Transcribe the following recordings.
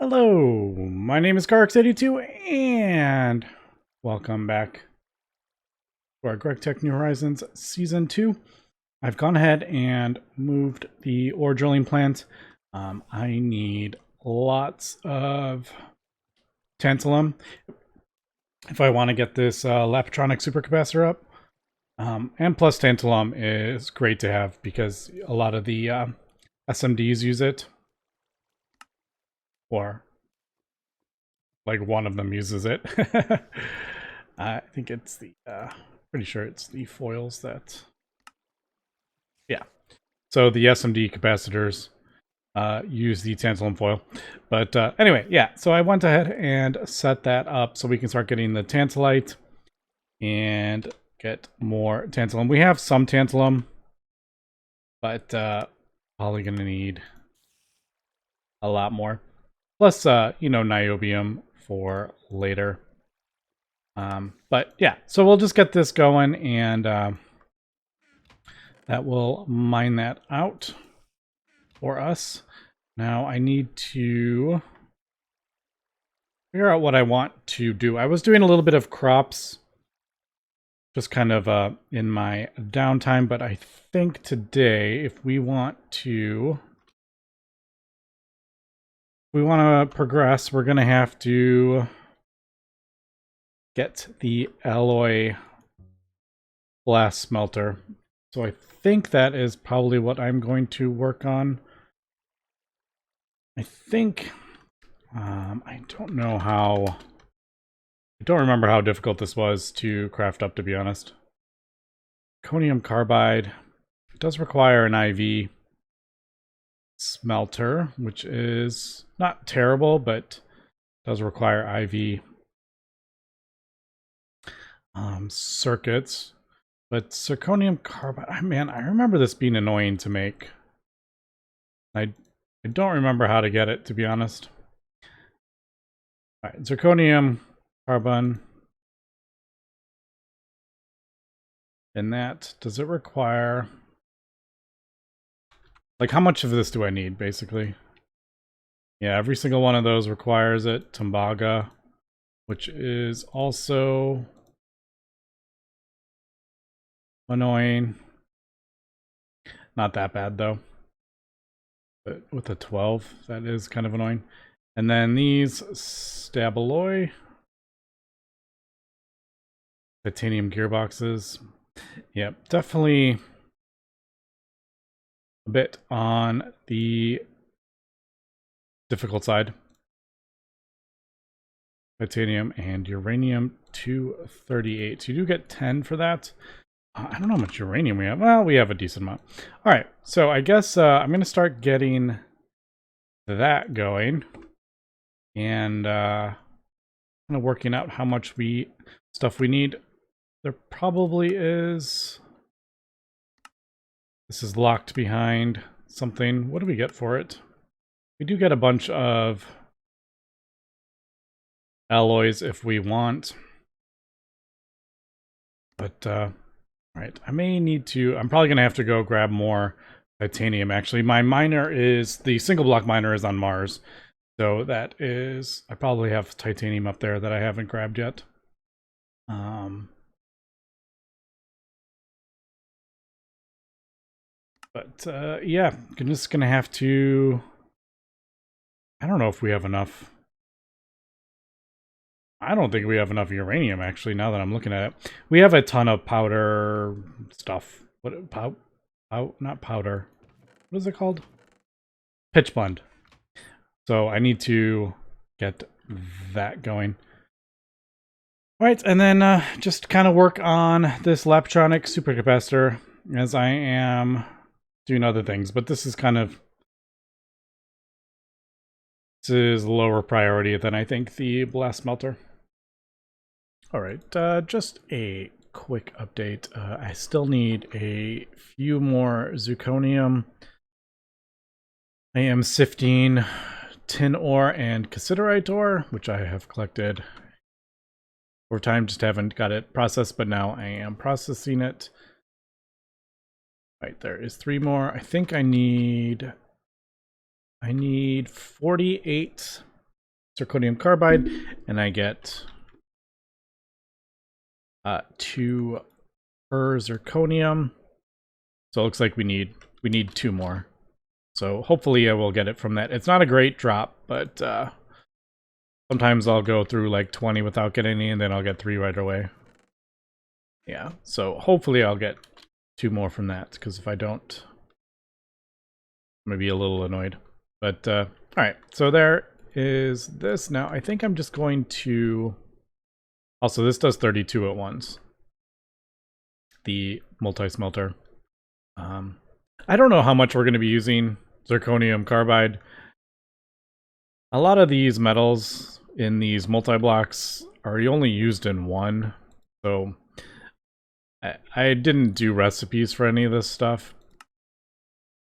Hello, my name is Carx82 and welcome back to our GregTech New Horizons Season 2. I've gone ahead and moved the ore drilling plant. I need lots of tantalum if I want to get this Lapatronic supercapacitor up. And plus tantalum is great to have because a lot of the SMDs use it. Or like one of them uses it. I think it's the pretty sure it's the foils that, yeah, so the SMD capacitors use the tantalum foil. But anyway, yeah, so I went ahead and set that up so we can start getting the tantalite and get more tantalum. We have some tantalum, but probably gonna need a lot more, plus niobium for later. But yeah, so we'll just get this going, and that will mine that out for us. Now I need to figure out what I want to do. I was doing a little bit of crops just kind of in my downtime, but I think today if we want to progress, we're going to have to get the alloy blast smelter. So I think that is probably what I'm going to work on. I think I don't know how, I don't remember how difficult this was to craft up, to be honest. Zirconium carbide, it does require an IV smelter, which is not terrible, but does require IV circuits. But zirconium carbide, man, I remember this being annoying to make. I don't remember how to get it, to be honest. All right, zirconium carbon. And that, does it require, like, how much of this do I need, basically? Yeah, every single one of those requires it. Tembaga, which is also annoying. Not that bad, though. But with a 12, that is kind of annoying. And then these Staballoy titanium gearboxes. Yep, definitely a bit on the difficult side. Titanium and uranium 238. So you do get 10 for that. I don't know how much uranium we have. Well, we have a decent amount. All right, so I guess I'm going to start getting that going. And kind of working out how much stuff we need. There probably is. This is locked behind something. What do we get for it? We do get a bunch of alloys if we want. But, alright, I may need to, I'm probably going to have to go grab more titanium. Actually, my miner is, the single block miner is on Mars. So that is, I probably have titanium up there that I haven't grabbed yet. But yeah, I'm just gonna have to, I don't know if we have enough. I don't think we have enough uranium, actually, now that I'm looking at it. We have a ton of powder stuff. What, not powder. What is it called? Pitch blende. So I need to get that going. All right, and then just kind of work on this Lapatronic supercapacitor as I am doing other things. But this is kind of, this is lower priority than I think the blast smelter. All right, just a quick update. I still need a few more zirconium. I am sifting tin ore and cassiterite ore, which I have collected over time, just haven't got it processed, but now I am processing it. Right, there is 3 more. I think I need 48 zirconium carbide, and I get 2 per zirconium. So it looks like we need 2 more. So hopefully I will get it from that. It's not a great drop, but sometimes I'll go through like 20 without getting any, and then I'll get 3 right away. Yeah, so hopefully I'll get 2 more from that, because if I don't, I'm going to be a little annoyed. But, alright, so there is this. Now, I think I'm just going to... Also, this does 32 at once. The multi-smelter. I don't know how much we're going to be using zirconium carbide. A lot of these metals in these multi-blocks are only used in one, so I didn't do recipes for any of this stuff.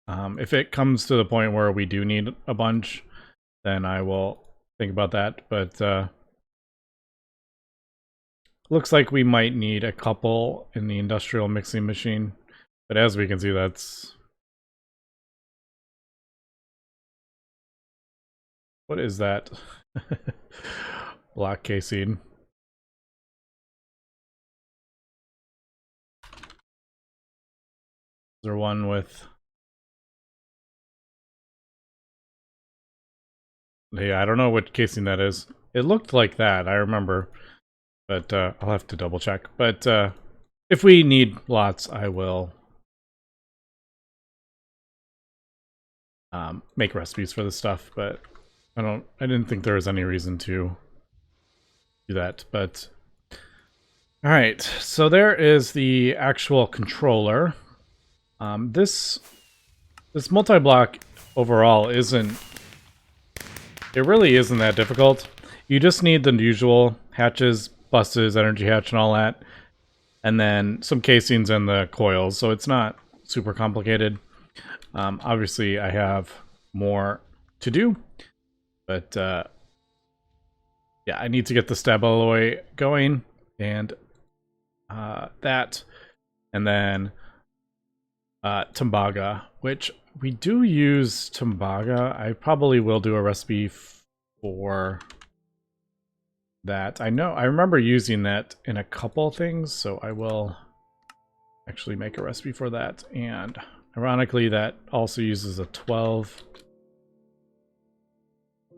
If it comes to the point where we do need a bunch, then I will think about that, but looks like we might need a couple in the industrial mixing machine, but as we can see, that's... What is that? Block casing. Is there one with... Yeah, I don't know what casing that is. It looked like that, I remember. But I'll have to double check. But if we need lots, I will make recipes for this stuff. But I didn't think there was any reason to do that. But all right, so there is the actual controller. This multi-block overall isn't... It really isn't that difficult. You just need the usual hatches, buses, energy hatch, and all that. And then some casings and the coils, so it's not super complicated. Obviously, I have more to do. But, yeah, I need to get the stab alloy going. And that. And then Tembaga, which we do use Tembaga. I probably will do a recipe for that. I remember using that in a couple things, so I will actually make a recipe for that. And ironically, that also uses a 12,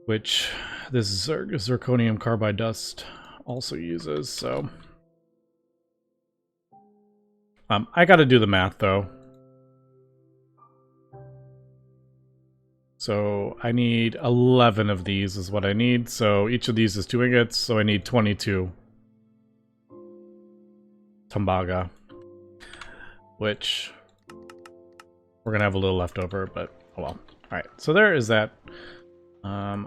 which this zirconium carbide dust also uses. So I got to do the math though. So I need 11 of these is what I need. So each of these is 2 ingots, so I need 22 Tembaga, which we're going to have a little left over, but oh well. Alright, so there is that.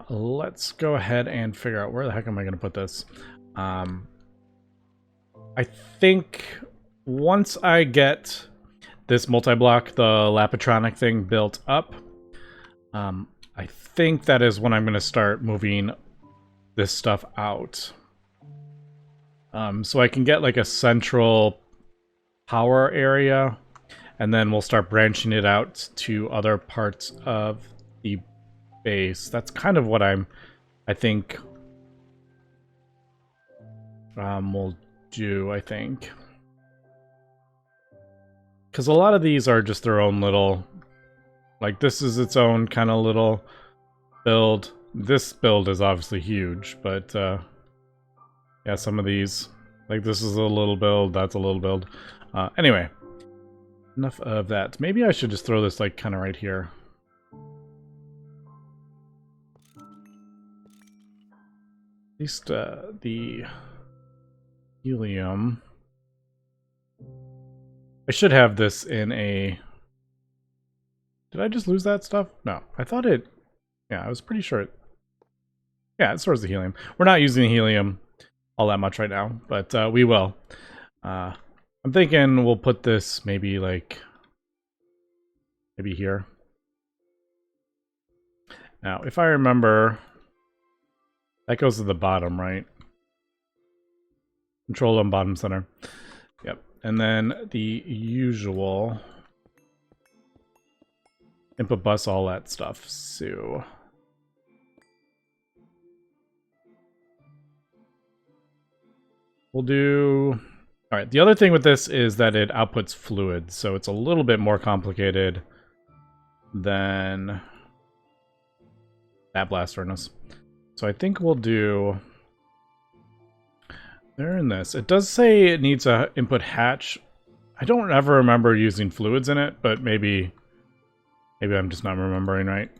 Let's go ahead and figure out where the heck am I going to put this. I think once I get this multi-block, the Lapitronic thing built up, I think that is when I'm going to start moving this stuff out. So I can get like a central power area, and then we'll start branching it out to other parts of the base. That's kind of what I think we'll do, I think. Because a lot of these are just their own little... Like, this is its own kind of little build. This build is obviously huge, but yeah, some of these, like this is a little build, that's a little build. Anyway, enough of that. Maybe I should just throw this like kind of right here. At least the helium. I should have this in a... Did I just lose that stuff? No, I thought it... Yeah, I was pretty sure it... Yeah, it stores the helium. We're not using the helium all that much right now, but we will. I'm thinking we'll put this maybe like... Maybe here. Now, if I remember... That goes to the bottom, right? Control on bottom center. Yep. And then the usual... Input bus, all that stuff. So We'll do... All right, the other thing with this is that it outputs fluid, so it's a little bit more complicated than that blast furnace. So I think we'll do... There in this. It does say it needs a input hatch. I don't ever remember using fluids in it, but maybe I'm just not remembering right.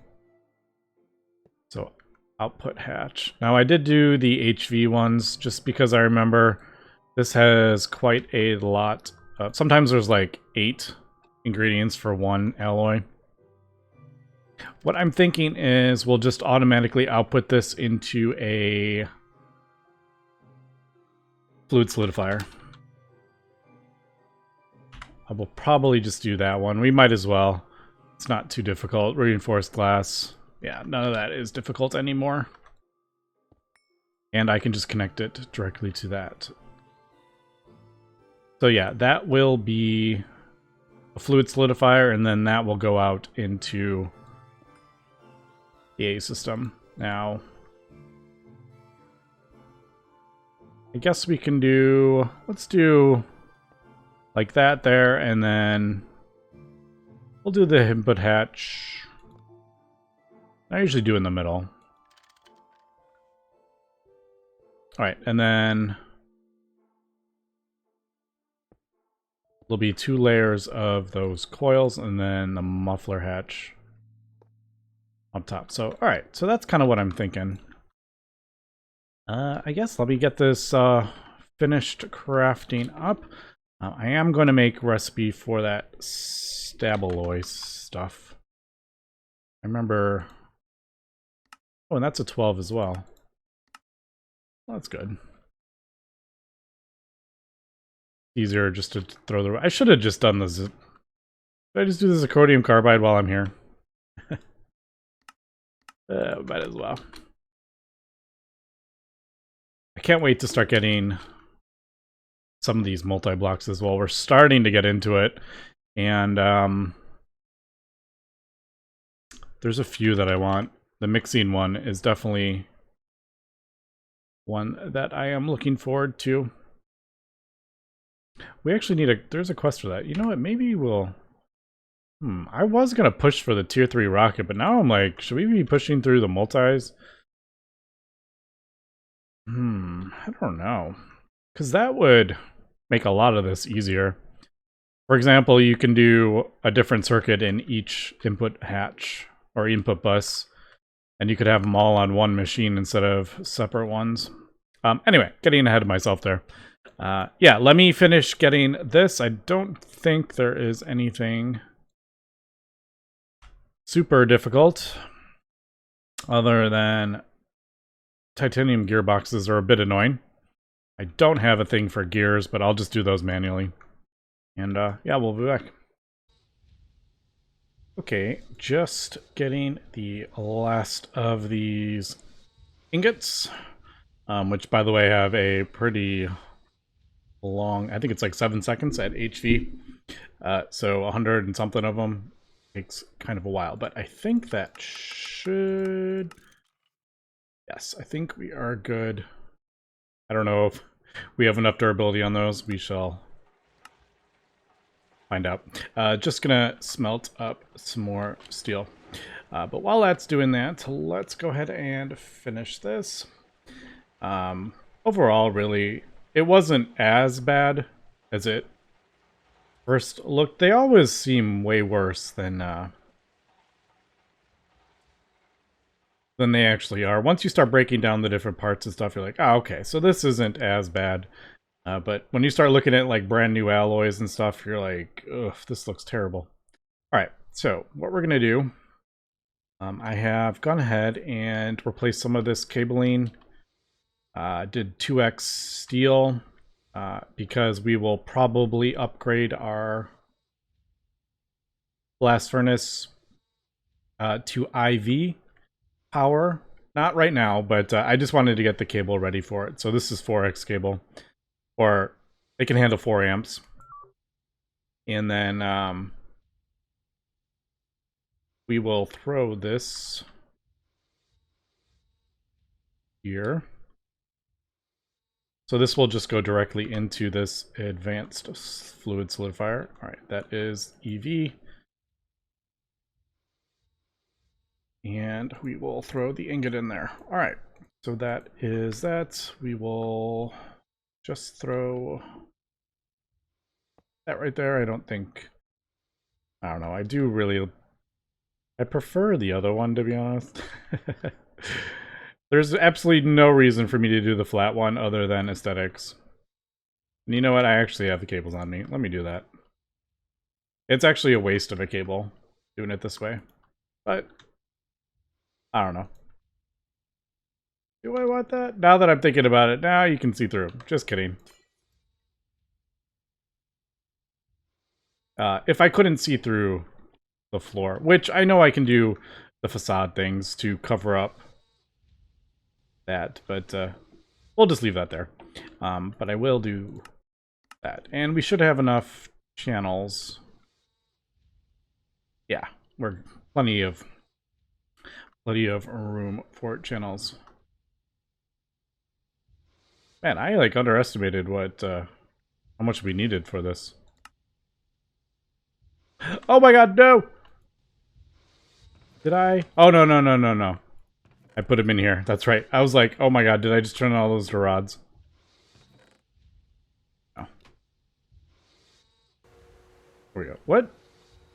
So output hatch. Now I did do the HV ones just because I remember this has quite a lot. Sometimes there's like 8 ingredients for one alloy. What I'm thinking is we'll just automatically output this into a fluid solidifier. I will probably just do that one. We might as well. It's not too difficult. Reinforced glass. Yeah, none of that is difficult anymore. And I can just connect it directly to that. So yeah, that will be a fluid solidifier, and then that will go out into the A system. Now, I guess we can do... Let's do like that there, and then we'll do the input hatch. I usually do in the middle. Alright, and then there'll be 2 layers of those coils, and then the muffler hatch up top. So, alright, so that's kind of what I'm thinking. I guess let me get this finished crafting up. I am going to make recipe for that stabaloy stuff. I remember... Oh, and that's a 12 as well. Well, that's good. Easier just to throw the... I should have just done this. Did I just do the zirconium carbide while I'm here? Might as well. I can't wait to start getting some of these multi-blocks as well. We're starting to get into it. And there's a few that I want. The mixing one is definitely one that I am looking forward to. We actually need a... There's a quest for that. You know what? Maybe we'll... I was going to push for the tier 3 rocket, but now I'm like, should we be pushing through the multis? I don't know. Because that would make a lot of this easier. For example, you can do a different circuit in each input hatch or input bus, and you could have them all on one machine instead of separate ones. Anyway, getting ahead of myself there. Yeah, let me finish getting this. I don't think there is anything super difficult other than titanium gearboxes are a bit annoying. I don't have a thing for gears, but I'll just do those manually. And yeah, we'll be back. Okay, just getting the last of these ingots, which by the way have a pretty long, I think it's like 7 seconds at HV. So 100 and something of them takes kind of a while, but I think that should... Yes, I think we are good. I don't know if we have enough durability on those. We shall find out. Just gonna smelt up some more steel. But while that's doing that, let's go ahead and finish this. Overall, really, it wasn't as bad as it first looked. They always seem way worse than they actually are. Once you start breaking down the different parts and stuff, you're like, oh, okay, so this isn't as bad. But when you start looking at like brand new alloys and stuff, you're like, ugh, this looks terrible. All right, so what we're gonna do, I have gone ahead and replaced some of this cabling. Did 2x steel because we will probably upgrade our blast furnace to IV power. Not right now, but I just wanted to get the cable ready for it. So this is 4x cable, or it can handle 4 amps. And then we will throw this here. So this will just go directly into this advanced fluid solidifier. All right, that is EV. And we will throw the ingot in there. All right, so that is that. We will just throw that right there. I don't know. I prefer the other one, to be honest. There's absolutely no reason for me to do the flat one other than aesthetics. And you know what? I actually have the cables on me. Let me do that. It's actually a waste of a cable doing it this way. But I don't know. Do I want that? Now that I'm thinking about it, now you can see through. Just kidding. If I couldn't see through the floor, which I know I can do the facade things to cover up that, but we'll just leave that there. But I will do that. And we should have enough channels. Yeah, we're plenty of room for channels. Man, I like underestimated what how much we needed for this. Oh my god, no! Did I? Oh, no, no, no, no, no. I put him in here. That's right. I was like, oh my god, did I just turn all those to rods? Oh. Here we go. What?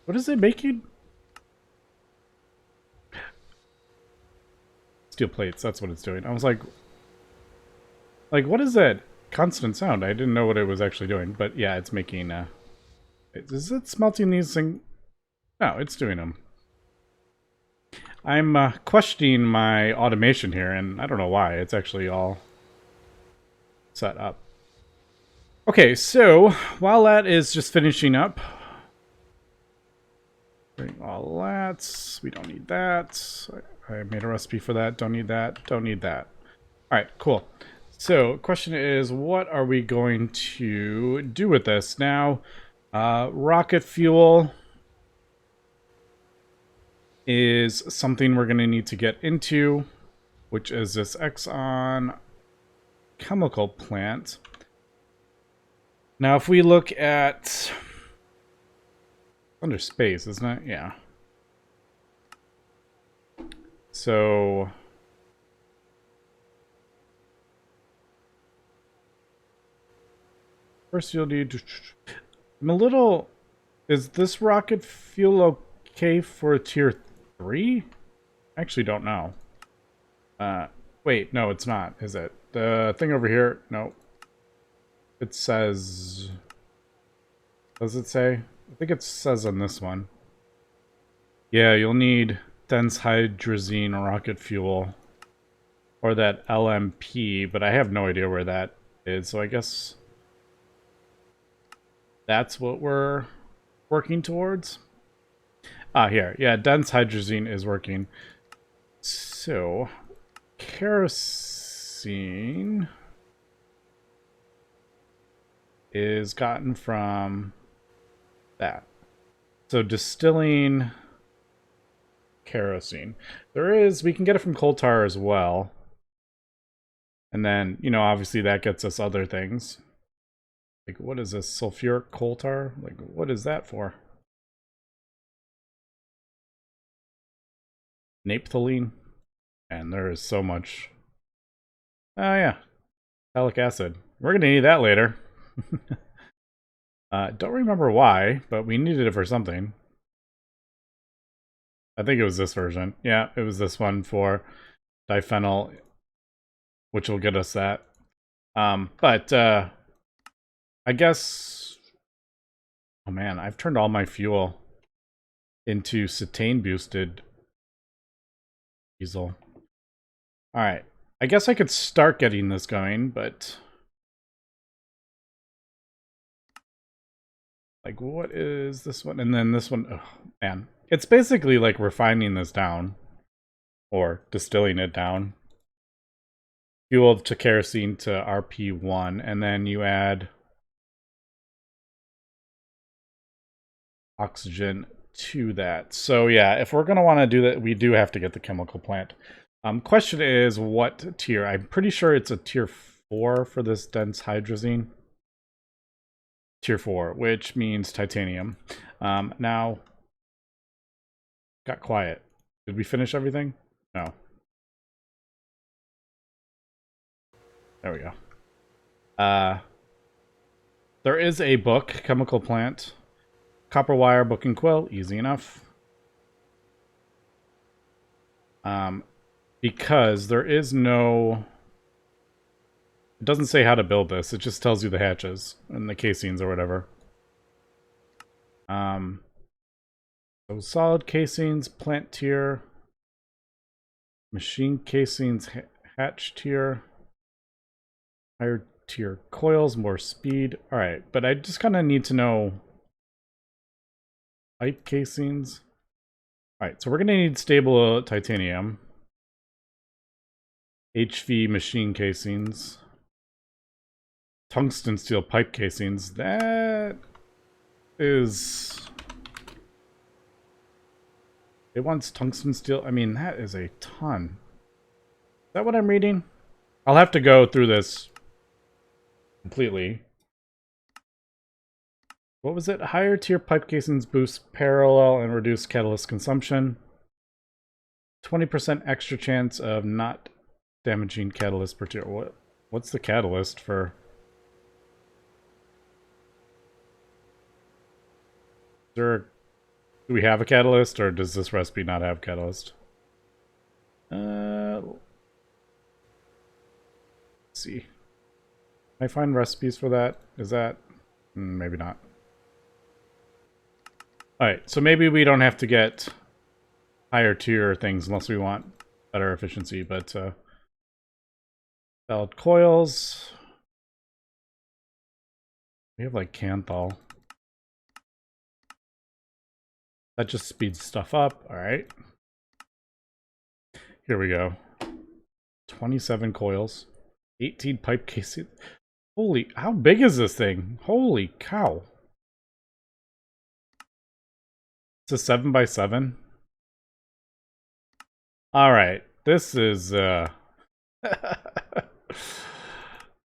What is it making? Steel plates, that's what it's doing. I was like, what is that constant sound? I didn't know what it was actually doing, but yeah, it's making, is it smelting these things? No, it's doing them. I'm questioning my automation here, and I don't know why. It's actually all set up. Okay, so while that is just finishing up, bring all that. We don't need that. I made a recipe for that. Don't need that. Don't need that. All right, cool. So, question is, what are we going to do with this now? Rocket fuel is something we're going to need to get into, which is this Exxon chemical plant. Now, if we look at under space, isn't it? Yeah. So first you'll need to... I'm a little... Is this rocket fuel okay for tier 3? I actually don't know. Wait, no, it's not, is it? The thing over here, no. It says... Does it say? I think it says on this one. Yeah, you'll need dense hydrazine rocket fuel. Or that LMP, but I have no idea where that is, so I guess... That's what we're working towards. Ah, here. Yeah, dense hydrazine is working. So, kerosene is gotten from that. So, distilling kerosene. We can get it from coal tar as well. And then, you know, obviously that gets us other things. Like, what is this? Sulfuric coal tar? Like, what is that for? Naphthalene? And there is so much. Oh, yeah. Phthalic acid. We're going to need that later. Don't remember why, but we needed it for something. I think it was this version. Yeah, it was this one for diphenyl, which will get us that. But I guess... Oh man, I've turned all my fuel into cetane-boosted diesel. Alright, I guess I could start getting this going, but... Like, what is this one? And then this one... Oh, man. It's basically like refining this down. Or distilling it down. Fuel to kerosene to RP1, and then you add oxygen to that. So yeah, if we're going to want to do that, we do have to get the chemical plant. Question is, what tier? I'm pretty sure it's a tier 4 for this dense hydrazine. Tier 4, which means titanium. Now, got quiet. Did we finish everything? No. There we go. There is a book, Chemical Plant. Copper wire, book and quill, easy enough. Because there is no... It doesn't say how to build this, it just tells you the hatches and the casings or whatever. So solid casings, plant tier, machine casings, hatch tier, higher tier coils, more speed. Alright, but I just kind of need to know pipe casings. Alright, so we're going to need stable titanium. HV machine casings. Tungsten steel pipe casings. That is... It wants tungsten steel. I mean, that is a ton. Is that what I'm reading? I'll have to go through this completely. What was it? Higher tier pipe casings boost parallel and reduce catalyst consumption. 20% extra chance of not damaging catalyst per tier. What's the catalyst for? Do we have a catalyst, or does this recipe not have catalyst? Let's see. Can I find recipes for that? Is that... maybe not. Alright, so maybe we don't have to get higher tier things unless we want better efficiency, but solid coils. We have like Canthal. That just speeds stuff up. Alright. Here we go. 27 coils. 18 pipe casings. Holy, how big is this thing? Holy cow. It's a 7x7. Alright, this is other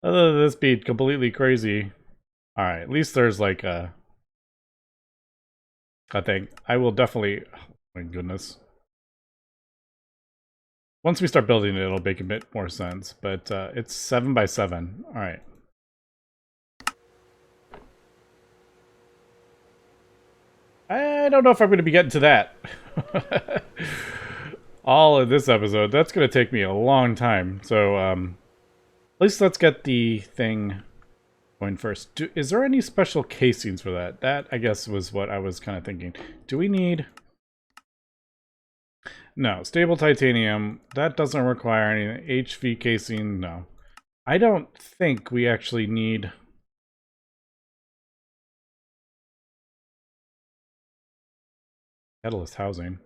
than this being completely crazy. Alright, at least there's like a thing. I will definitely... Oh my goodness. Once we start building it, it'll make a bit more sense. But it's 7x7. Alright. I don't know if I'm going to be getting to that. All of this episode. That's going to take me a long time. So, at least let's get the thing going first. Is there any special casings for that? That, I guess, was what I was kind of thinking. Do we need... No. Stable titanium. That doesn't require any HV casing. No. I don't think we actually need... Catalyst housing.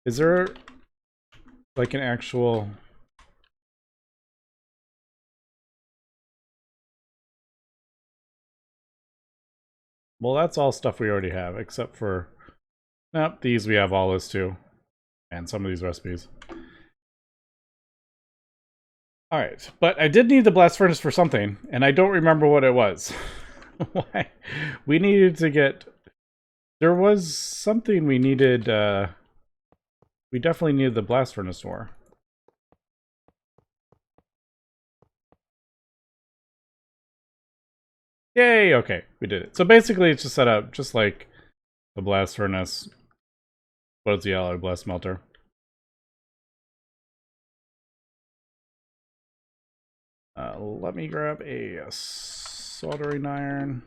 Is there like an actual... Well, that's all stuff we already have, except for... Nope, these we have all this too. And some of these recipes. Alright, but I did need the blast furnace for something, and I don't remember what it was. Why? We needed to get... There was something we needed, we definitely needed the blast furnace for. Yay, okay, we did it. So basically it's just set up just like the blast furnace. What is the alloy blast smelter? Let me grab a soldering iron.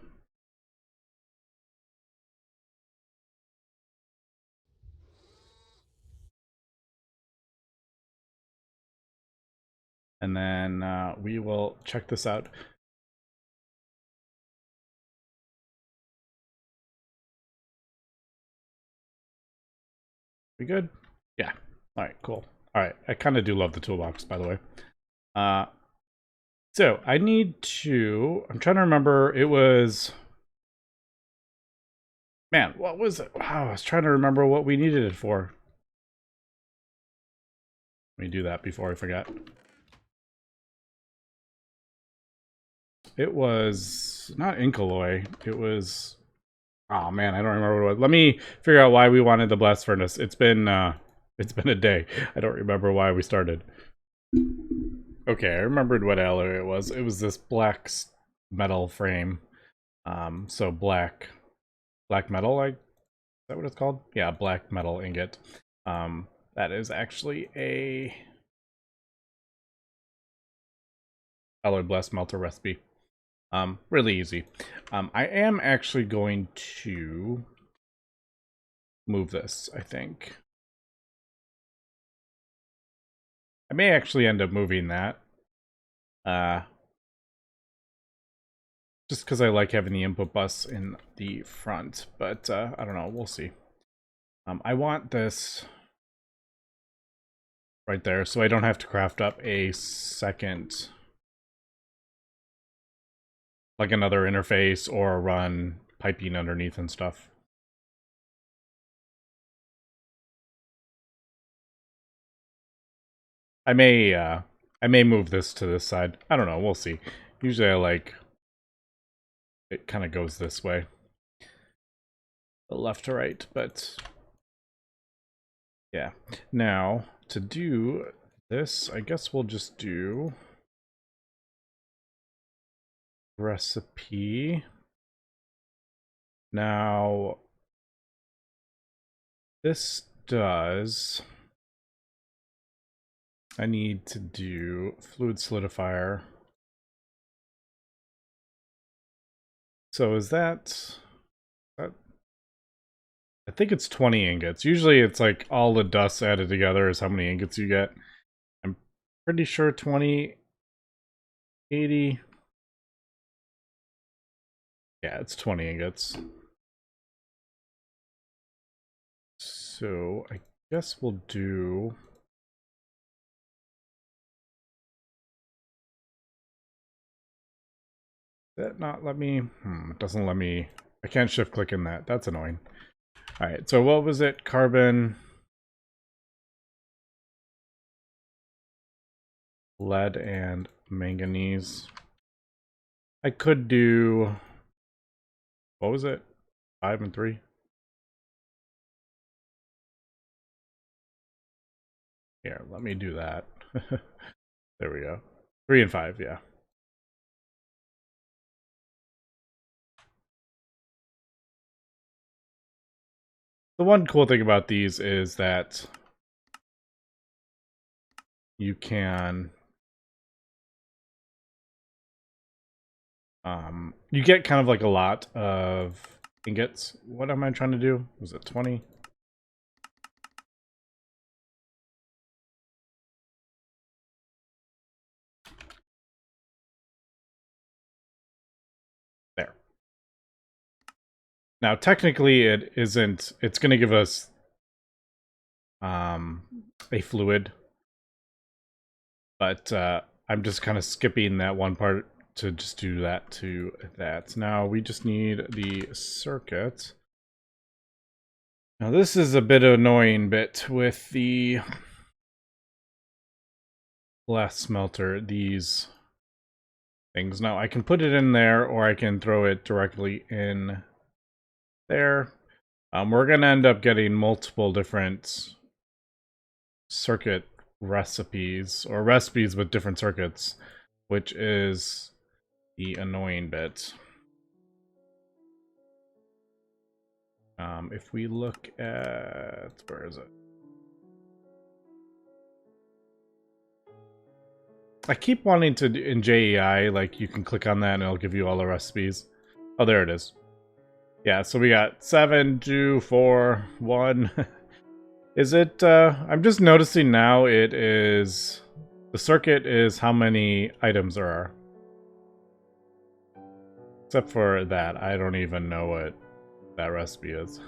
And then we will check this out. We good? Yeah. All right, cool. All right, I kind of do love the toolbox, by the way. So I need to... I'm trying to remember. It was... Man, what was it? Wow, I was trying to remember what we needed it for. Let me do that before I forget. It was not Inkaloy. It was... Oh man, I don't remember what it was. Let me figure out why we wanted the blast furnace. It's been a day. I don't remember why we started. Okay, I remembered what alloy it was. It was this black metal frame. So black metal, is that what it's called? Yeah, black metal ingot. That is actually a alloy blast smelter recipe. Really easy. I am actually going to move this, I think. I may actually end up moving that. Just because I like having the input bus in the front, but I don't know, we'll see. I want this right there, so I don't have to craft up a second, like another interface or run piping underneath and stuff. I may move this to this side. I don't know, we'll see. Usually I like it kind of goes this way, left to right, but yeah. Now to do this, I guess we'll just do recipe. Now this does, I need to do fluid solidifier. So is that I think it's 20 ingots. Usually it's like all the dust added together is how many ingots you get. I'm pretty sure 20, 80. Yeah, it's 20 ingots. So I guess we'll do... That not let me... it doesn't let me... I can't shift click in that. That's annoying. Alright, so what was it? Carbon... lead and manganese. I could do... What was it? 5 and 3? Here, let me do that. There we go. 3 and 5, yeah. The one cool thing about these is that you can you get kind of like a lot of ingots. What am I trying to do? Was it 20? There. Now technically it isn't, it's going to give us a fluid, but I'm just kind of skipping that one part to just do that to that. Now we just need the circuit. Now this is a bit annoying bit with the blast smelter, these things. Now I can put it in there or I can throw it directly in there. We're going to end up getting multiple different circuit recipes, or recipes with different circuits, which is the annoying bit. If we look at, where is it? I keep wanting to, in JEI, like you can click on that and it'll give you all the recipes. Oh, there it is. Yeah, so we got 7, 2, 4, 1. Is it, I'm just noticing now it is, the circuit is how many items there are. Except for that, I don't even know what that recipe is.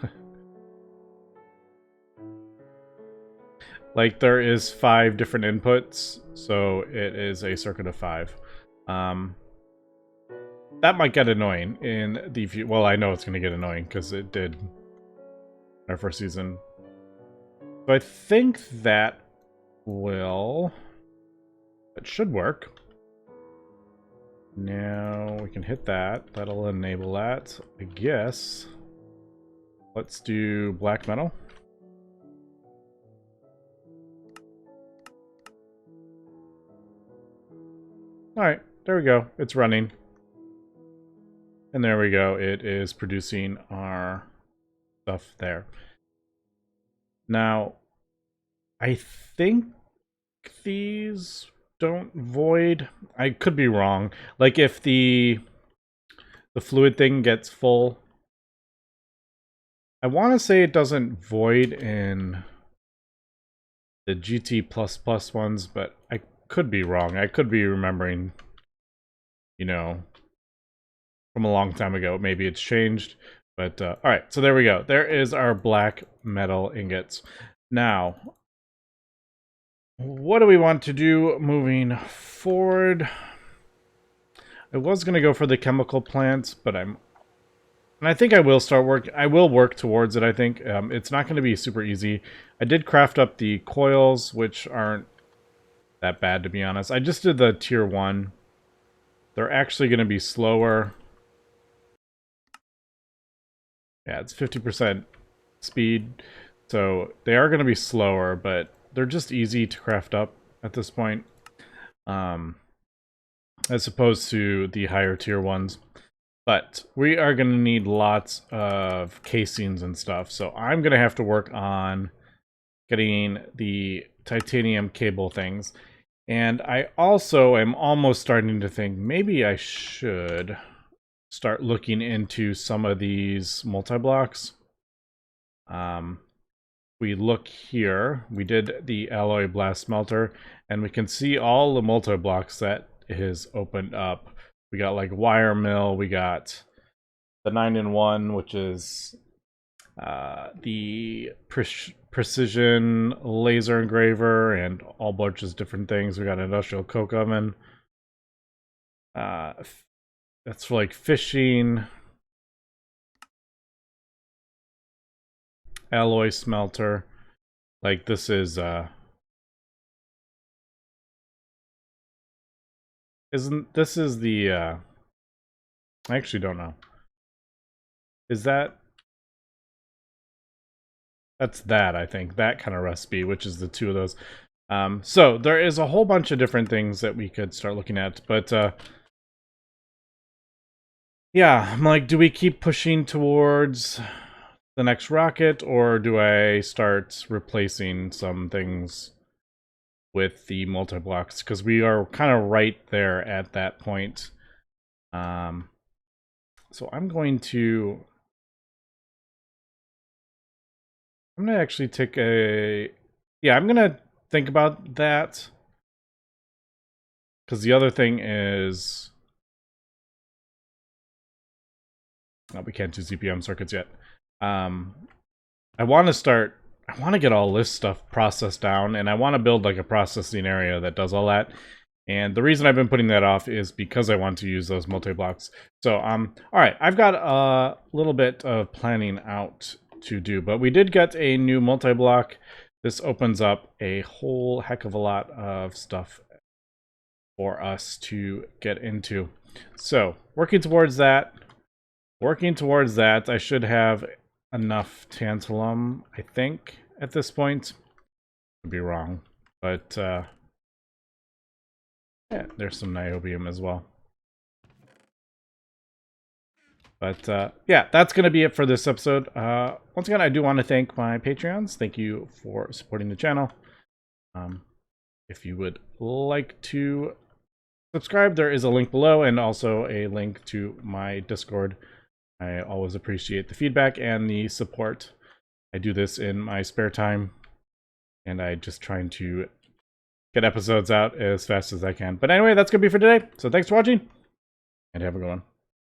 Like, there is 5 different inputs, so it is a circuit of 5. That might get annoying in the... Well, I know it's going to get annoying, because it did in our first season. So I think that will... It should work. Now we can hit that. That'll enable that, I guess. Let's do black metal. Alright, there we go. It's running. And there we go. It is producing our stuff there. Now, I think these don't void. I could be wrong. Like if the fluid thing gets full, I want to say it doesn't void in the GT++ ones, but I could be wrong. I could be remembering, you know, from a long time ago. Maybe it's changed. But, alright, so there we go. There is our black metal ingots. Now, what do we want to do moving forward? I was going to go for the chemical plants, but and I think I will work towards it, I think. It's not going to be super easy. I did craft up the coils, which aren't that bad, to be honest. I just did the tier 1. They're actually going to be slower. Yeah, it's 50% speed, so they are going to be slower, but they're just easy to craft up at this point, as opposed to the higher tier ones. But we are going to need lots of casings and stuff, so I'm going to have to work on getting the titanium cable things. And I also am almost starting to think maybe I should start looking into some of these multi-blocks. We look here, we did the alloy blast smelter, and we can see all the multi-blocks that is opened up. We got like wire mill, we got the 9-in-1, which is the precision laser engraver and all bunch of different things. We got industrial coke oven. That's for like fishing. Alloy smelter. Like this is isn't this is the I actually don't know. Is that's that, I think. That kind of recipe, which is the two of those. So there is a whole bunch of different things that we could start looking at, but yeah, I'm like, do we keep pushing towards the next rocket, or do I start replacing some things with the multi-blocks? Because we are kind of right there at that point. So I'm going to actually take a... Yeah, I'm going to think about that. Because the other thing is... Oh, we can't do ZPM circuits yet. I want to get all this stuff processed down, and I want to build like a processing area that does all that. And the reason I've been putting that off is because I want to use those multi-blocks. So, all right, I've got a little bit of planning out to do, but we did get a new multi-block. This opens up a whole heck of a lot of stuff for us to get into. So, working towards that, I should have enough tantalum, I think, at this point. Could be wrong, but yeah, there's some niobium as well. But yeah, that's going to be it for this episode. Once again, I do want to thank my Patreons. Thank you for supporting the channel. If you would like to subscribe, there is a link below, and also a link to my Discord. I always appreciate the feedback and the support. I do this in my spare time, and I just trying to get episodes out as fast as I can. But anyway, that's going to be for today. So thanks for watching, and have a good one.